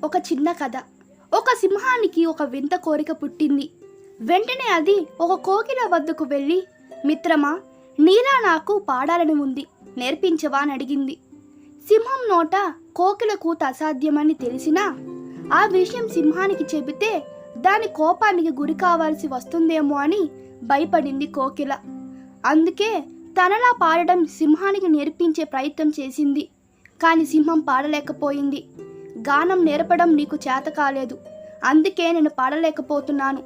ఒక చిన్న కథ. ఒక సింహానికి ఒక వింత కోరిక పుట్టింది. వెంటనే అది ఒక కోకిల వద్దకు వెళ్ళి, మిత్రమా, నీలా నాకు పాడాలని ఉంది, నేర్పించవా అని అడిగింది. సింహం నోట కోకిల కూత అసాధ్యమని తెలిసినా ఆ విషయం సింహానికి చెబితే దాని కోపానికి గురి కావాల్సి వస్తుందేమో అని భయపడింది కోకిల. అందుకే తనలా పాడడం సింహానికి నేర్పించే ప్రయత్నం చేసింది. కానీ సింహం పాడలేకపోయింది. గానం నేర్పడం నీకు చేత కాలేదు, అందుకే నేను పాడలేకపోతున్నాను.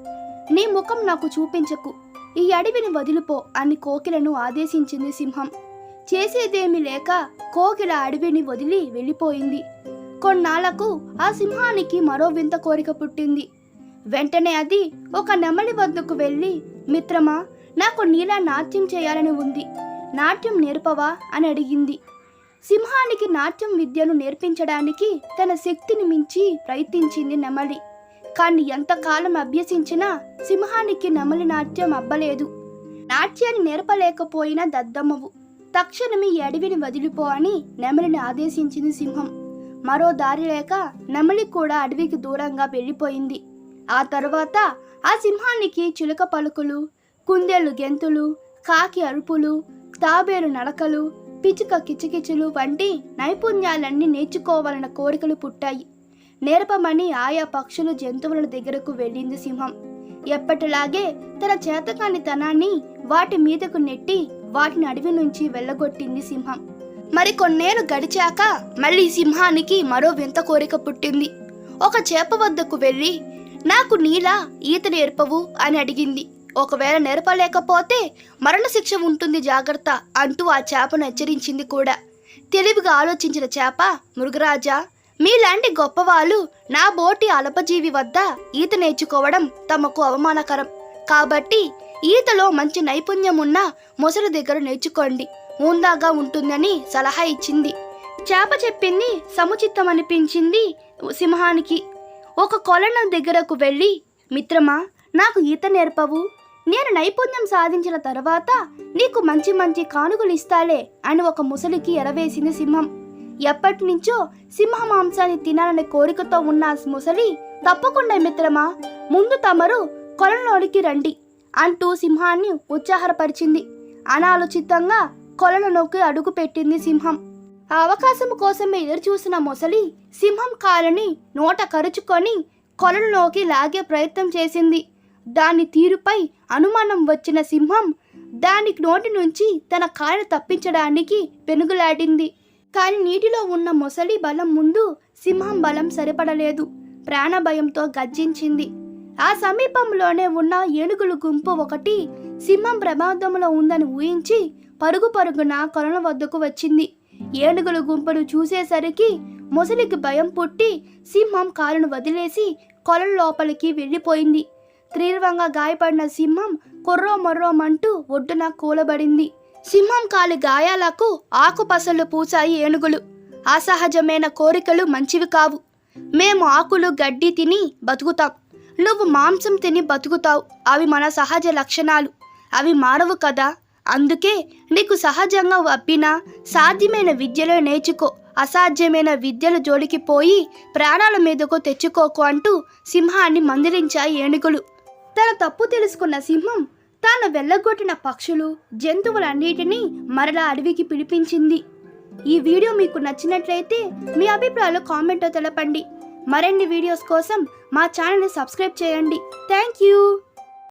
నీ ముఖం నాకు చూపించకు, ఈ అడవిని వదిలిపో అని కోకిలను ఆదేశించింది సింహం. చేసేదేమీ లేక కోకిల అడవిని వదిలి వెళ్ళిపోయింది. కొన్నాళ్లకు ఆ సింహానికి మరో వింత కోరిక పుట్టింది. వెంటనే అది ఒక నెమలి వద్దకు వెళ్ళి, మిత్రమా, నాకు నీలా నాట్యం చేయాలని ఉంది, నాట్యం నేర్పవా అని అడిగింది. సింహానికి నాట్యం విద్యను నేర్పించడానికి తన శక్తిని మించి ప్రయత్నించింది నెమలి. కానీ ఎంతకాలం అభ్యసించినా సింహానికి నెమలి నాట్యం అబ్బలేదు. నాట్యాన్ని నేర్పలేకపోయిన దద్దమ్మవు, తక్షణమే ఈ అడవిని వదిలిపో అని నెమలిని ఆదేశించింది సింహం. మరో దారి లేక నెమలి కూడా అడవికి దూరంగా వెళ్ళిపోయింది. ఆ తరువాత ఆ సింహానికి చిలుక పలుకులు, కుందేలు గెంతులు, కాకి అరుపులు, తాబేలు నడకలు, పిచ్చుక కిచకిచులు వంటి నైపుణ్యాలన్నీ నేర్చుకోవాలన్న కోరికలు పుట్టాయి. నేర్పమని ఆయా పక్షులు జంతువుల దగ్గరకు వెళ్ళింది సింహం. ఎప్పటిలాగే తన చేతకానితనాన్ని వాటి మీదకు నెట్టి వాటిని అడవి నుంచి వెళ్ళగొట్టింది సింహం. మరి కొన్నేళ్ళు గడిచాక మళ్ళీ సింహానికి మరో వింత కోరిక పుట్టింది. ఒక చేప వద్దకు వెళ్ళి, నాకు నీలా ఈత నేర్పవు అని అడిగింది. ఒకవేళ నేర్పలేకపోతే మరణశిక్ష ఉంటుంది, జాగ్రత్త అంటూ ఆ చేపను హెచ్చరించింది కూడా. తెలివిగా ఆలోచించిన చేప, మృగరాజా, మీలాంటి గొప్పవాళ్ళు నా బోటి అల్పజీవి వద్ద ఈత నేర్చుకోవడం తమకు అవమానకరం. కాబట్టి ఈతలో మంచి నైపుణ్యం ఉన్న మొసలి దగ్గర నేర్చుకోండి, ఉందాగా ఉంటుందని సలహా ఇచ్చింది. చేప చెప్పింది సముచితం అనిపించింది సింహానికి. ఒక కొలను దగ్గరకు వెళ్ళి, మిత్రమా, నాకు ఈత నేర్పవు, నేను నైపుణ్యం సాధించిన తర్వాత నీకు మంచి మంచి కానుకలు ఇస్తాలే అని ఒక ముసలికి ఎరవేసింది సింహం. ఎప్పటి నుంచో సింహ మాంసాన్ని తినాలనే కోరికతో ఉన్న ముసలి, తప్పకుండా మిత్రమా, ముందు తమరు కొలంలోనికి రండి అంటూ సింహాన్ని ఉత్సాహపరిచింది. అనాలోచితంగా కొలనులోకి అడుగు పెట్టింది సింహం. ఆ అవకాశం కోసమే ఎదురు చూసిన మొసలి సింహం కాలుని నోట కరుచుకొని కొలనులోకి లాగే ప్రయత్నం చేసింది. దాని తీరుపై అనుమానం వచ్చిన సింహం దానికి నోటి నుంచి తన కాలుని తప్పించడానికి పెనుగులాడింది. కానీ నీటిలో ఉన్న మొసలి బలం ముందు సింహం బలం సరిపడలేదు. ప్రాణభయంతో గర్జించింది. ఆ సమీపంలోనే ఉన్న ఏనుగుల గుంపు ఒకటి సింహం ప్రమాదంలో ఉందని ఊహించి పరుగున కొలను వద్దకు వచ్చింది. ఏనుగుల గుంపును చూసేసరికి మొసలికి భయం పుట్టి సింహం కాలును వదిలేసి కొలను లోపలికి వెళ్ళిపోయింది. తీవ్రంగా గాయపడిన సింహం కొర్రో మొర్రోమంటూ ఒడ్డున కూలబడింది. సింహం కాలి గాయాలకు ఆకుపసలు పూసాయి ఏనుగులు. అసహజమైన కోరికలు మంచివి కావు. మేము ఆకులు గడ్డి తిని బతుకుతాం, నువ్వు మాంసం తిని బతుకుతావు, అవి మన సహజ లక్షణాలు, అవి మారవు కదా. అందుకే నీకు సహజంగా అబ్బిన సాధ్యమైన విద్యలో నేర్చుకో, అసాధ్యమైన విద్యల జోలికి పోయి ప్రాణాల మీదకు తెచ్చుకోకు అంటూ సింహాన్ని మందలించాయి ఏనుగులు. తన తప్పు తెలుసుకున్న సింహం తాను వెళ్ళగొట్టిన పక్షులు, జంతువులన్నిటినీ మరలా అడవికి పిలిపించింది. ఈ వీడియో మీకు నచ్చినట్లయితే మీ అభిప్రాయాలు కామెంట్లో తెలపండి. మరిన్ని వీడియోస్ కోసం మా ఛానల్ని సబ్స్క్రైబ్ చేయండి. Thank you.